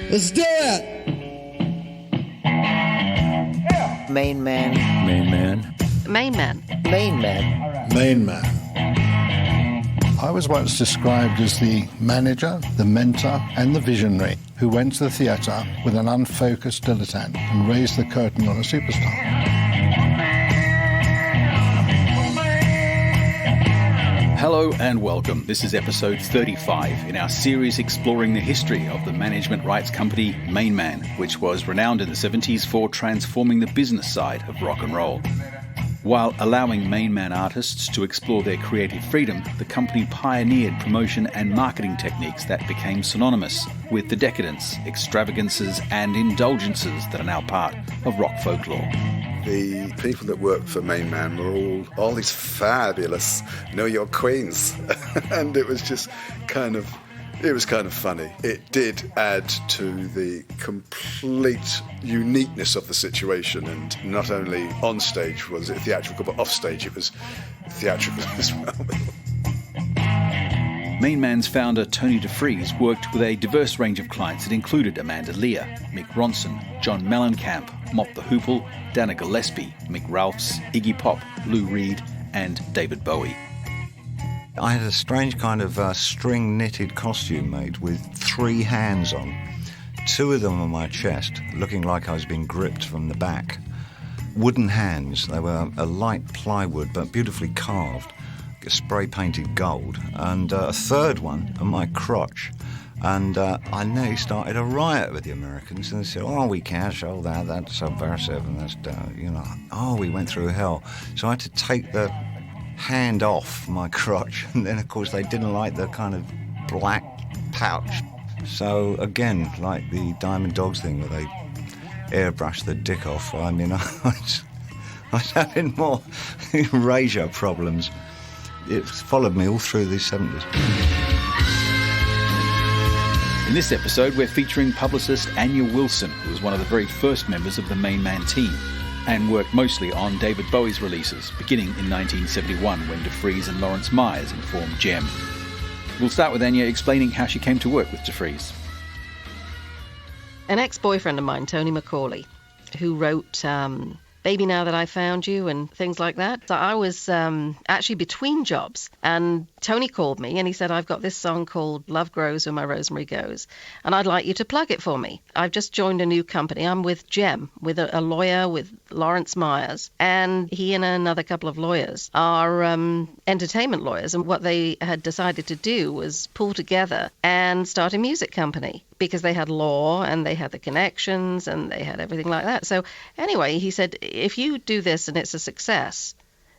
Let's do it! MainMan. MainMan. MainMan. MainMan. MainMan. I was once described as the manager, the mentor, and the visionary who went to the theatre with an unfocused dilettante and raised the curtain on a superstar. Hello and welcome. This is episode 35 in our series exploring the history of the management rights company MainMan, which was renowned in the 70s for transforming the business side of rock and roll. While allowing MainMan artists to explore their creative freedom, the company pioneered promotion and marketing techniques that became synonymous with the decadence, extravagances and indulgences that are now part of rock folklore. The people that worked for MainMan were all these fabulous Know Your Queens. And it was just kind of funny. It did add to the complete uniqueness of the situation, and not only on stage was it theatrical, but off stage it was theatrical as well. MainMan's founder Tony DeFries worked with a diverse range of clients that included Amanda Lear, Mick Ronson, John Mellencamp, Mop the Hoople, Dana Gillespie, Mick Ralphs, Iggy Pop, Lou Reed and David Bowie. I had a strange kind of string knitted costume made with 3 hands on. 2 of them on my chest, looking like I was being gripped from the back. Wooden hands, they were a light plywood but beautifully carved, spray painted gold, and a 3rd one on my crotch. And I nearly started a riot with the Americans, and they said, "Oh, we can't show that, that's subversive," and that's, we went through hell. So I had to take the hand off my crotch, and then of course they didn't like the kind of black pouch. So again, like the Diamond Dogs thing where they airbrush the dick off, I mean, I was having more erasure problems. It followed me all through the 70s. In this episode, we're featuring publicist Anya Wilson, who was one of the very first members of the MainMan team and worked mostly on David Bowie's releases, beginning in 1971 when DeFries and Lawrence Myers informed Gem. We'll start with Anya explaining how she came to work with DeFries. An ex-boyfriend of mine, Tony McCauley, who wrote Baby Now That I Found You and things like that. So I was actually between jobs, and Tony called me and he said, "I've got this song called Love Grows Where My Rosemary Goes, and I'd like you to plug it for me. I've just joined a new company. I'm with Gem, with a lawyer, with Lawrence Myers, and he and another couple of lawyers are entertainment lawyers, and what they had decided to do was pull together and start a music company, because they had law and they had the connections and they had everything like that." So anyway, he said, "If you do this and it's a success,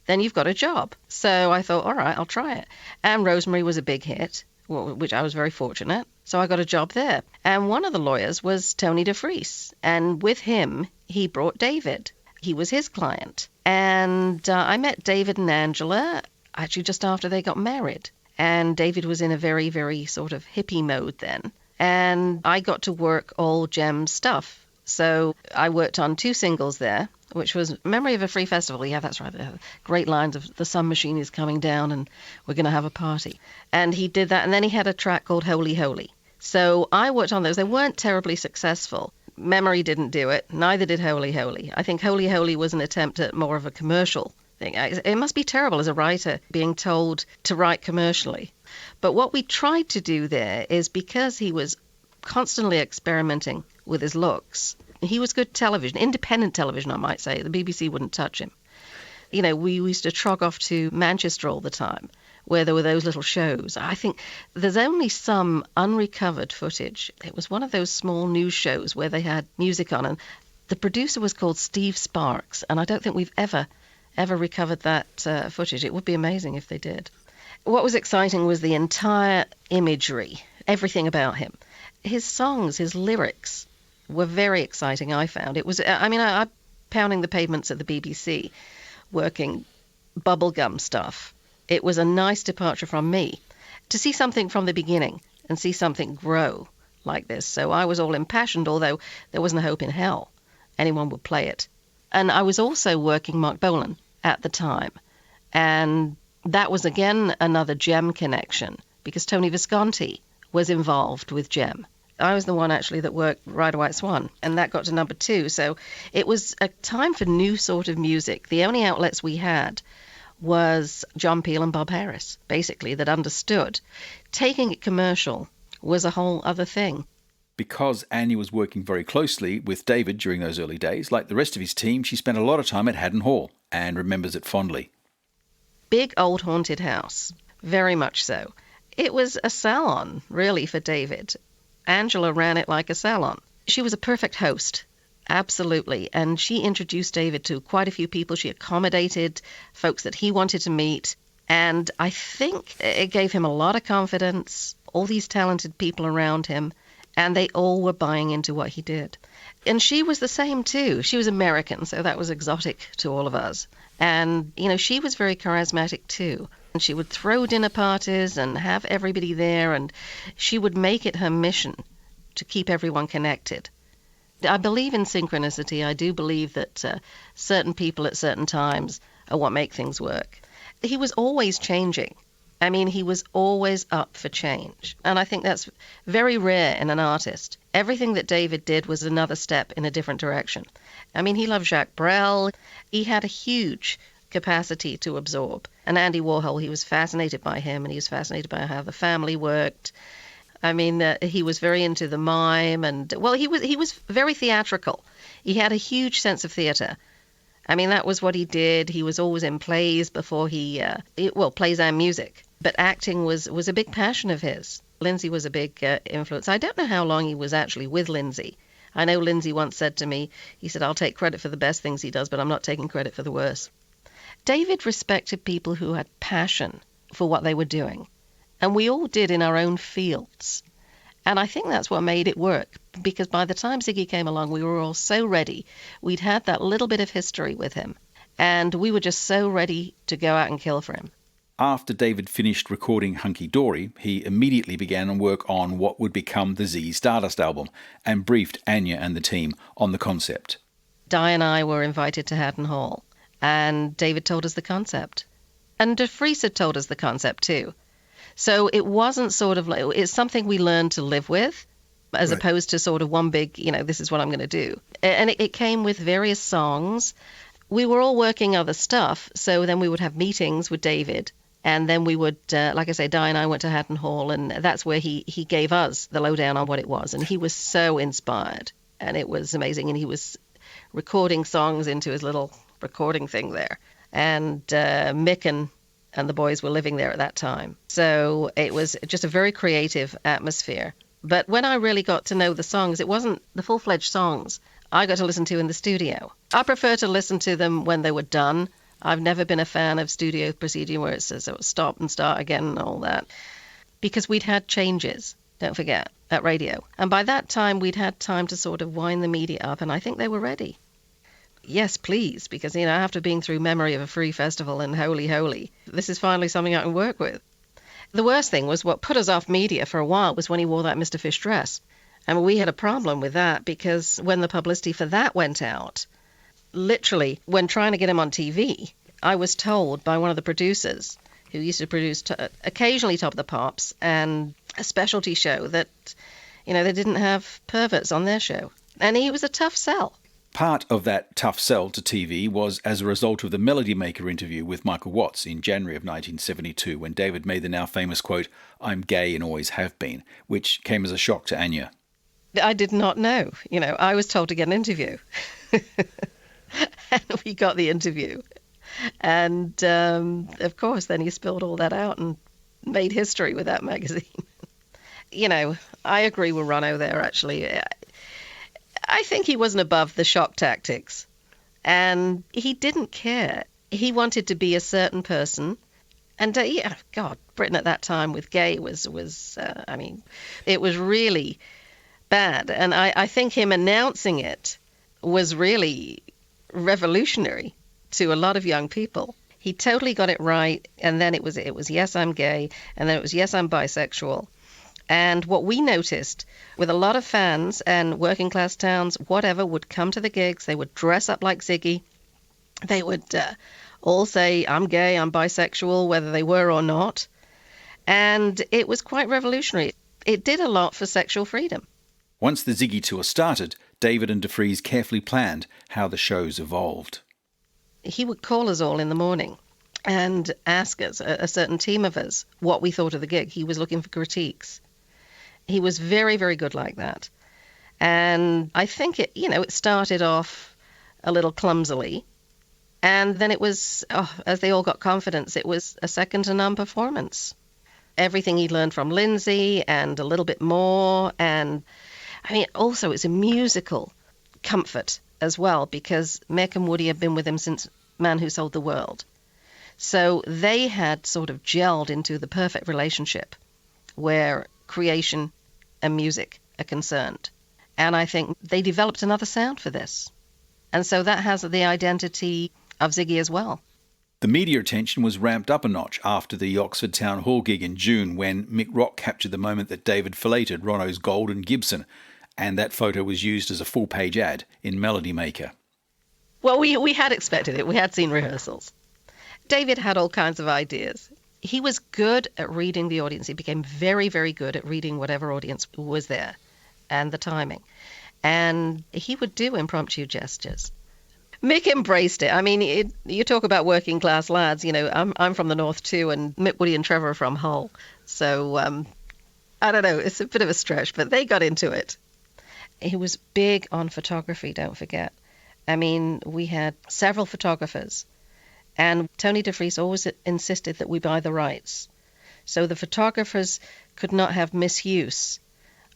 then you've got a job." So I thought, all right, I'll try it. And Rosemary was a big hit, which I was very fortunate. So I got a job there. And one of the lawyers was Tony DeFries. And with him, he brought David. He was his client. And I met David and Angela actually just after they got married. And David was in a very, very sort of hippie mode then. And I got to work all Gem stuff. So I worked on 2 singles there, which was Memory of a Free Festival. Yeah, that's right. Great lines of "The Sun Machine is coming down and we're going to have a party." And he did that. And then he had a track called Holy Holy. So I worked on those. They weren't terribly successful. Memory didn't do it. Neither did Holy Holy. I think Holy Holy was an attempt at more of a commercial thing. It must be terrible as a writer being told to write commercially. But what we tried to do there is, because he was constantly experimenting with his looks, he was good television, independent television, I might say. The BBC wouldn't touch him. You know, we used to trog off to Manchester all the time, where there were those little shows. I think there's only some unrecovered footage. It was one of those small news shows where they had music on, and the producer was called Steve Sparks, and I don't think we've ever recovered that footage. It would be amazing if they did. What was exciting was the entire imagery, everything about him. His songs, his lyrics were very exciting, I found. It was, I'm pounding the pavements at the BBC, working bubblegum stuff. It was a nice departure from me to see something from the beginning and see something grow like this. So I was all impassioned, although there wasn't a hope in hell anyone would play it. And I was also working Mark Bolan at the time. And that was, again, another Gem connection, because Tony Visconti was involved with Gem. I was the one actually that worked Ride a White Swan, and that got to number 2. So it was a time for new sort of music. The only outlets we had was John Peel and Bob Harris, basically, that understood. Taking it commercial was a whole other thing. Because Anya was working very closely with David during those early days, like the rest of his team, she spent a lot of time at Haddon Hall and remembers it fondly. Big old haunted house, very much so. It was a salon, really, for David. Angela ran it like a salon. She was a perfect host, absolutely, and she introduced David to quite a few people. She accommodated folks that he wanted to meet, and I think it gave him a lot of confidence, all these talented people around him, and they all were buying into what he did. And she was the same too. She was American, so that was exotic to all of us. And, she was very charismatic too. And she would throw dinner parties and have everybody there, and she would make it her mission to keep everyone connected. I believe in synchronicity. I do believe that certain people at certain times are what make things work. He was always changing. I mean, he was always up for change. And I think that's very rare in an artist. Everything that David did was another step in a different direction. I mean, he loved Jacques Brel. He had a huge capacity to absorb. And Andy Warhol, he was fascinated by him, and he was fascinated by how the family worked. I mean, he was very into the mime, and, well, he was very theatrical. He had a huge sense of theater. I mean, that was what he did. He was always in plays before plays and music. But acting was a big passion of his. Lindsay was a big influence. I don't know how long he was actually with Lindsay. I know Lindsay once said to me, he said, I'll take credit for the best things he does, but I'm not taking credit for the worst. David respected people who had passion for what they were doing. And we all did in our own fields. And I think that's what made it work, because by the time Ziggy came along, we were all so ready. We'd had that little bit of history with him, and we were just so ready to go out and kill for him. After David finished recording Hunky Dory, he immediately began work on what would become the Ziggy Stardust album and briefed Anya and the team on the concept. Di and I were invited to Haddon Hall, and David told us the concept. And De Vries had told us the concept too. So it wasn't sort of like, it's something we learned to live with, as Right. opposed to sort of one big, this is what I'm going to do. And it came with various songs. We were all working other stuff, so then we would have meetings with David, and then we would, like I say, Di and I went to Haddon Hall, and that's where he gave us the lowdown on what it was. And he was so inspired, and it was amazing. And he was recording songs into his little recording thing there. And Mick and the boys were living there at that time. So it was just a very creative atmosphere. But when I really got to know the songs, it wasn't the full-fledged songs I got to listen to in the studio. I prefer to listen to them when they were done. I've never been a fan of studio procedure where it says stop and start again and all that, because we'd had changes, don't forget, at radio. And by that time, we'd had time to sort of wind the media up, and I think they were ready. Yes, please, because, after being through Memory of a Free Festival and Holy, this is finally something I can work with. The worst thing was what put us off media for a while was when he wore that Mr. Fish dress. And we had a problem with that, because when the publicity for that went out, literally, when trying to get him on TV, I was told by one of the producers who used to produce occasionally Top of the Pops and a specialty show that, they didn't have perverts on their show. And he was a tough sell. Part of that tough sell to TV was as a result of the Melody Maker interview with Michael Watts in January of 1972, when David made the now famous quote, "I'm gay and always have been," which came as a shock to Anya. I did not know. I was told to get an interview. And we got the interview. And, of course, then he spilled all that out and made history with that magazine. I agree with Ronno there, actually. I think he wasn't above the shock tactics. And he didn't care. He wanted to be a certain person. And, Britain at that time with gay was it was really bad. And I think him announcing it was really revolutionary to a lot of young people. He totally got it right, and then it was yes, I'm gay, and then it was yes, I'm bisexual. And what we noticed with a lot of fans and working class towns, whatever, would come to the gigs, they would dress up like Ziggy, they would all say, I'm gay, I'm bisexual, whether they were or not. And it was quite revolutionary. It did a lot for sexual freedom. Once the Ziggy Tour started, David and DeFries carefully planned how the shows evolved. He would call us all in the morning and ask us, a certain team of us, what we thought of the gig. He was looking for critiques. He was very, very good like that. And I think it started off a little clumsily. And then it was, as they all got confidence, it was a second to none performance. Everything he'd learned from Lindsay and a little bit more. And also it's a musical comfort as well, because Mick and Woody have been with him since Man Who Sold the World. So they had sort of gelled into the perfect relationship where creation and music are concerned. And I think they developed another sound for this. And so that has the identity of Ziggy as well. The media attention was ramped up a notch after the Oxford Town Hall gig in June, when Mick Rock captured the moment that David filleted Ronno's Golden Gibson, and that photo was used as a full-page ad in Melody Maker. Well, we had expected it. We had seen rehearsals. David had all kinds of ideas. He was good at reading the audience. He became very, very good at reading whatever audience was there and the timing. And he would do impromptu gestures. Mick embraced it. You talk about working class lads. I'm from the north too, and Mick, Woody and Trevor are from Hull. So I don't know, it's a bit of a stretch, but they got into it. He was big on photography, don't forget. We had several photographers, and Tony DeFries always insisted that we buy the rights. So the photographers could not have misuse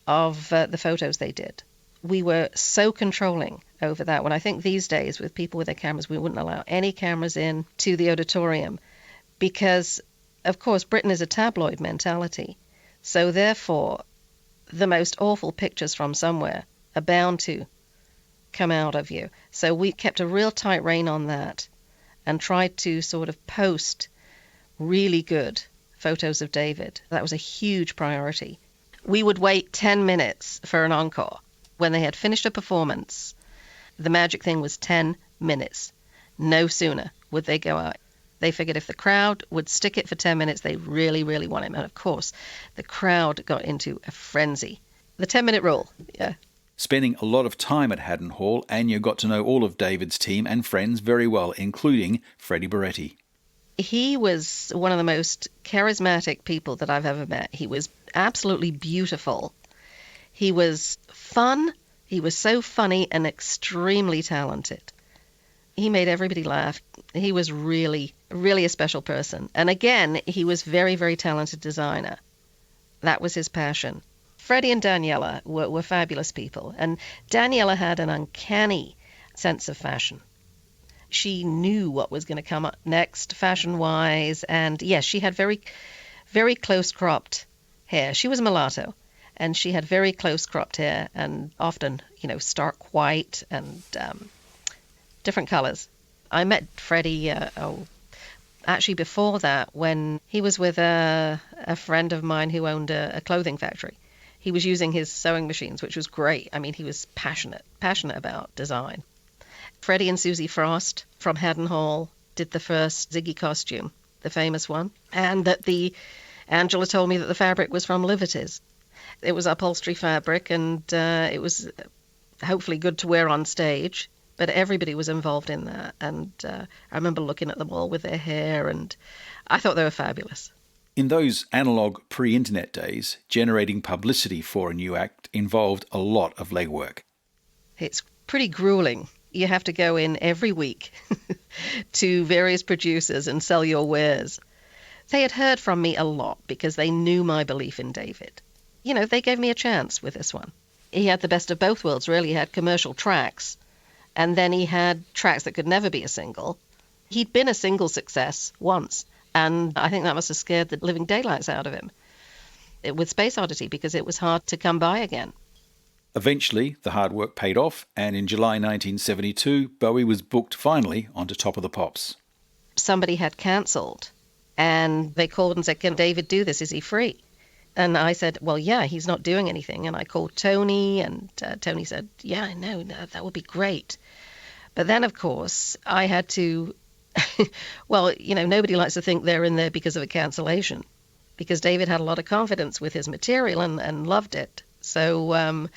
of the photos they did. We were so controlling over that. When I think these days with people with their cameras, we wouldn't allow any cameras in to the auditorium because, of course, Britain is a tabloid mentality. So therefore, the most awful pictures from somewhere are bound to come out of you. So we kept a real tight rein on that and tried to sort of post really good photos of David. That was a huge priority. We would wait 10 minutes for an encore. When they had finished a performance, the magic thing was 10 minutes. No sooner would they go out. They figured if the crowd would stick it for 10 minutes, they really, really want him. And of course, the crowd got into a frenzy. The 10-minute rule, yeah. Spending a lot of time at Haddon Hall, Anya got to know all of David's team and friends very well, including Freddie Beretti. He was one of the most charismatic people that I've ever met. He was absolutely beautiful. He was fun. He was so funny and extremely talented. He made everybody laugh. He was really, really a special person. And again, he was very, very talented designer. That was his passion. Freddie and Daniela were fabulous people. And Daniela had an uncanny sense of fashion. She knew what was going to come up next fashion-wise. And yes, she had very, very close cropped hair. She was a mulatto. And she had very close cropped hair and often, stark white and different colors. I met Freddie, actually before that, when he was with a friend of mine who owned a clothing factory. He was using his sewing machines, which was great. He was passionate about design. Freddie and Susie Frost from Haddon Hall did the first Ziggy costume, the famous one. And Angela told me that the fabric was from Liberty's. It was upholstery fabric, and it was hopefully good to wear on stage, but everybody was involved in that. And I remember looking at them all with their hair, and I thought they were fabulous. In those analogue pre-internet days, generating publicity for a new act involved a lot of legwork. It's pretty grueling. You have to go in every week to various producers and sell your wares. They had heard from me a lot because they knew my belief in David. They gave me a chance with this one. He had the best of both worlds, really. He had commercial tracks, and then he had tracks that could never be a single. He'd been a single success once, and I think that must have scared the living daylights out of him with Space Oddity, because it was hard to come by again. Eventually, the hard work paid off, and in July 1972, Bowie was booked finally onto Top of the Pops. Somebody had cancelled, and they called and said, "Can David do this? Is he free?" And I said, well, yeah, he's not doing anything. And I called Tony, and Tony said, yeah, no, that would be great. But then, of course, I had to, nobody likes to think they're in there because of a cancellation, because David had a lot of confidence with his material and loved it. So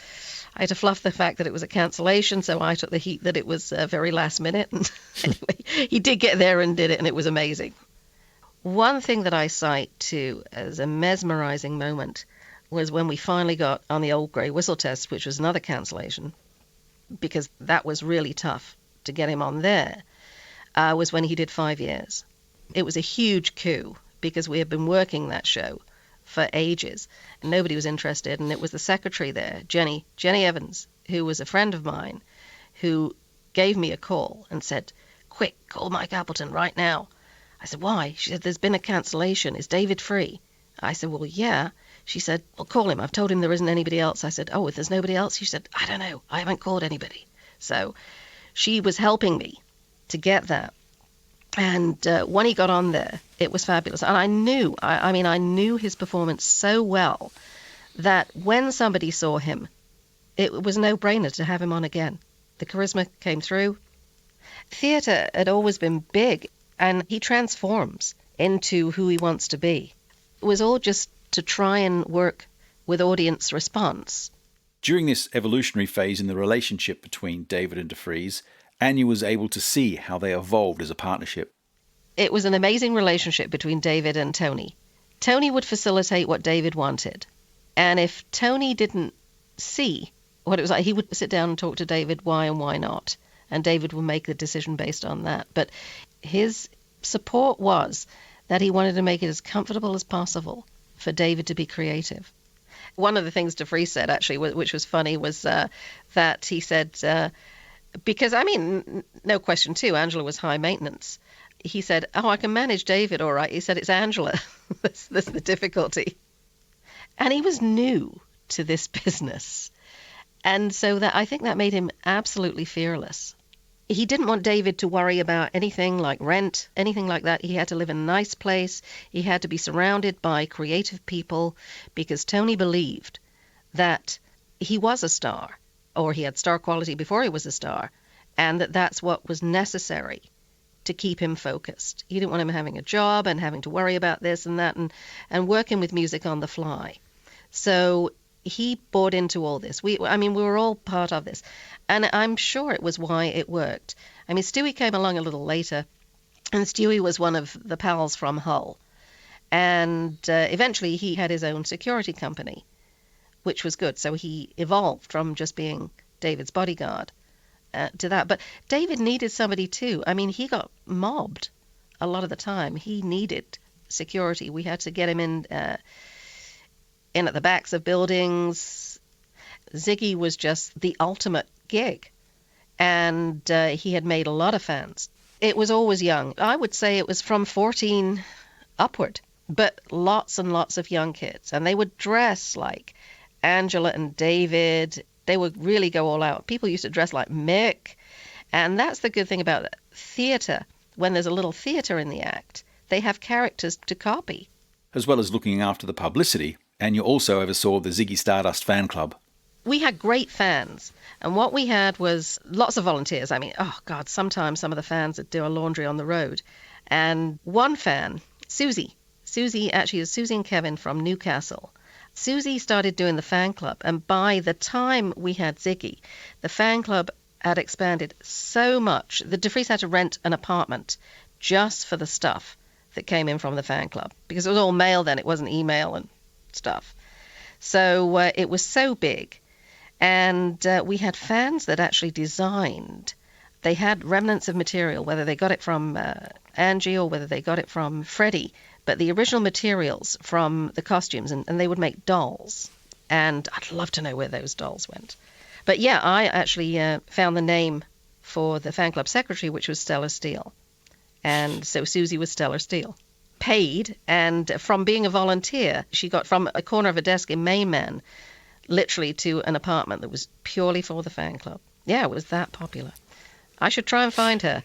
I had to fluff the fact that it was a cancellation, so I took the heat that it was very last minute. And anyway, he did get there and did it, and it was amazing. One thing that I cite, too, as a mesmerizing moment was when we finally got on the old grey whistle test, which was another cancellation, because that was really tough to get him on there, was when he did 5 years. It was a huge coup, because we had been working that show for ages, and nobody was interested, and it was the secretary there, Jenny Evans, who was a friend of mine, who gave me a call and said, "Quick, call Mike Appleton right now." I said, "Why?" She said, "There's been a cancellation. Is David free?" I said, "Well, yeah." She said, "Well, call him. I've told him there isn't anybody else." I said, "Oh, if there's nobody else?" She said, "I don't know. I haven't called anybody." So she was helping me to get that. And when he got on there, it was fabulous. And I knew, I knew his performance so well that when somebody saw him, it was a no-brainer to have him on again. The charisma came through. Theatre had always been big, and he transforms into who he wants to be. It was all just to try and work with audience response. During this evolutionary phase in the relationship between David and DeFries, Anya was able to see how they evolved as a partnership. It was an amazing relationship between David and Tony. Tony would facilitate what David wanted. And if Tony didn't see what it was like, he would sit down and talk to David why and why not. And David would make the decision based on that. But his support was that he wanted to make it as comfortable as possible for David to be creative. One of the things DeFries said, actually, which was funny, was that he said, because, no question, too, Angela was high maintenance. He said, "Oh, I can manage David all right." He said, "It's Angela. that's the difficulty." And he was new to this business. And so I think that made him absolutely fearless. He didn't want David to worry about anything like rent, anything like that. He had to live in a nice place. He had to be surrounded by creative people, because Tony believed that he was a star, or he had star quality before he was a star, and that's what was necessary to keep him focused. He didn't want him having a job and having to worry about this and that and working with music on the fly. So he bought into all this. We were all part of this. And I'm sure it was why it worked. Stewie came along a little later, and Stewie was one of the pals from Hull. And eventually he had his own security company, which was good. So he evolved from just being David's bodyguard to that. But David needed somebody too. He got mobbed a lot of the time. He needed security. We had to get him in at the backs of buildings. Ziggy was just the ultimate gig, and he had made a lot of fans. It was always young. I would say it was from 14 upward, but lots and lots of young kids. And they would dress like Angela and David. They would really go all out. People used to dress like Mick. And that's the good thing about theatre. When there's a little theatre in the act, they have characters to copy. As well as looking after the publicity, Anya also oversaw the Ziggy Stardust fan club. We had great fans. And what we had was lots of volunteers. Sometimes some of the fans would do a laundry on the road. And one fan, Susie and Kevin from Newcastle. Susie started doing the fan club, and by the time we had Ziggy, the fan club had expanded so much that DeFries had to rent an apartment just for the stuff that came in from the fan club, because it was all mail then, it wasn't email and stuff. So it was so big, and we had fans that actually designed. They had remnants of material, whether they got it from Angie or whether they got it from Freddie, but the original materials from the costumes, and they would make dolls. And I'd love to know where those dolls went. But yeah, I actually found the name for the fan club secretary, which was Stella Steele. And so Susie was Stella Steele. Paid, and from being a volunteer, she got from a corner of a desk in MainMan literally to an apartment that was purely for the fan club. Yeah, it was that popular. I should try and find her.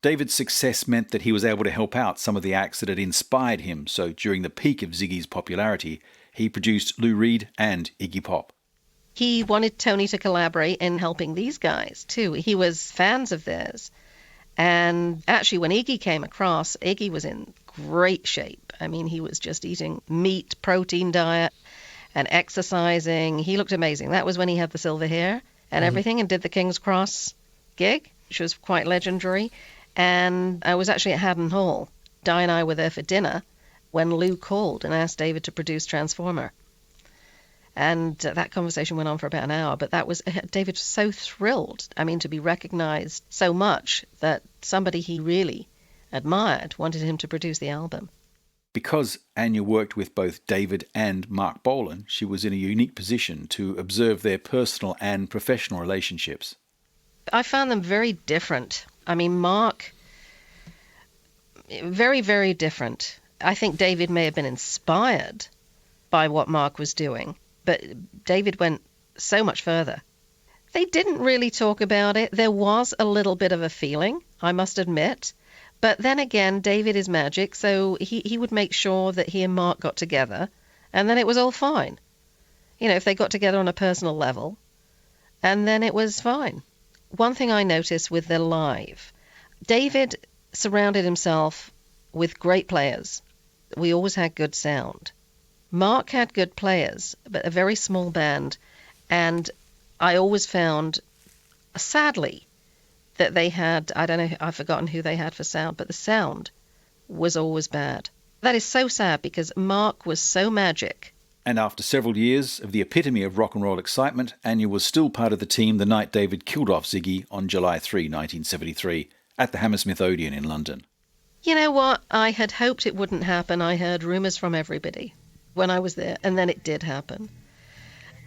David's success meant that he was able to help out some of the acts that had inspired him, so during the peak of Ziggy's popularity, he produced Lou Reed and Iggy Pop. He wanted Tony to collaborate in helping these guys, too. He was fans of theirs. And actually, when Iggy came across, Iggy was in great shape. He was just eating meat, protein diet. and exercising. He looked amazing. That was when he had the silver hair and everything, and did the King's Cross gig, which was quite legendary. And I was actually at Haddon Hall. Di and I were there for dinner when Lou called and asked David to produce Transformer. And that conversation went on for about an hour, but David was so thrilled, to be recognized so much that somebody he really admired wanted him to produce the album. Because Anya worked with both David and Mark Bolan, she was in a unique position to observe their personal and professional relationships. I found them very different. Mark, very, very different. I think David may have been inspired by what Mark was doing, but David went so much further. They didn't really talk about it. There was a little bit of a feeling, I must admit. But then again, David is magic, so he would make sure that he and Mark got together, and then it was all fine. If they got together on a personal level, and then it was fine. One thing I noticed with the live, David surrounded himself with great players. We always had good sound. Mark had good players, but a very small band, and I always found, sadly, that they had, I don't know, I've forgotten who they had for sound, but the sound was always bad. That is so sad because Mark was so magic. And after several years of the epitome of rock and roll excitement, Anya was still part of the team the night David killed off Ziggy on July 3, 1973, at the Hammersmith Odeon in London. You know what? I had hoped it wouldn't happen. I heard rumours from everybody when I was there, and then it did happen.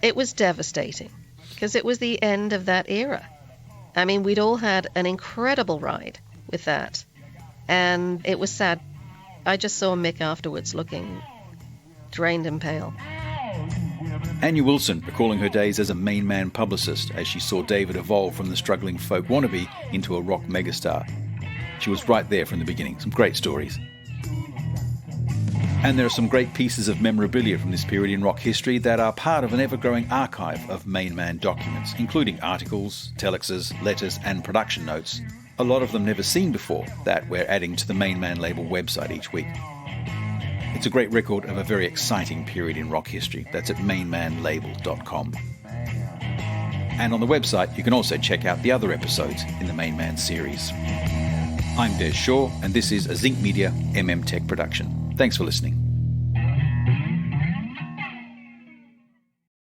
It was devastating because it was the end of that era. We'd all had an incredible ride with that, and it was sad. I just saw Mick afterwards looking drained and pale. Anya Wilson recalling her days as a MainMan publicist as she saw David evolve from the struggling folk wannabe into a rock megastar. She was right there from the beginning. Some great stories. And there are some great pieces of memorabilia from this period in rock history that are part of an ever-growing archive of MainMan documents, including articles, telexes, letters and production notes, a lot of them never seen before, that we're adding to the MainMan label website each week. It's a great record of a very exciting period in rock history. That's at mainmanlabel.com. And on the website, you can also check out the other episodes in the MainMan series. I'm Des Shaw, and this is a Zinc Media MM Tech production. Thanks for listening.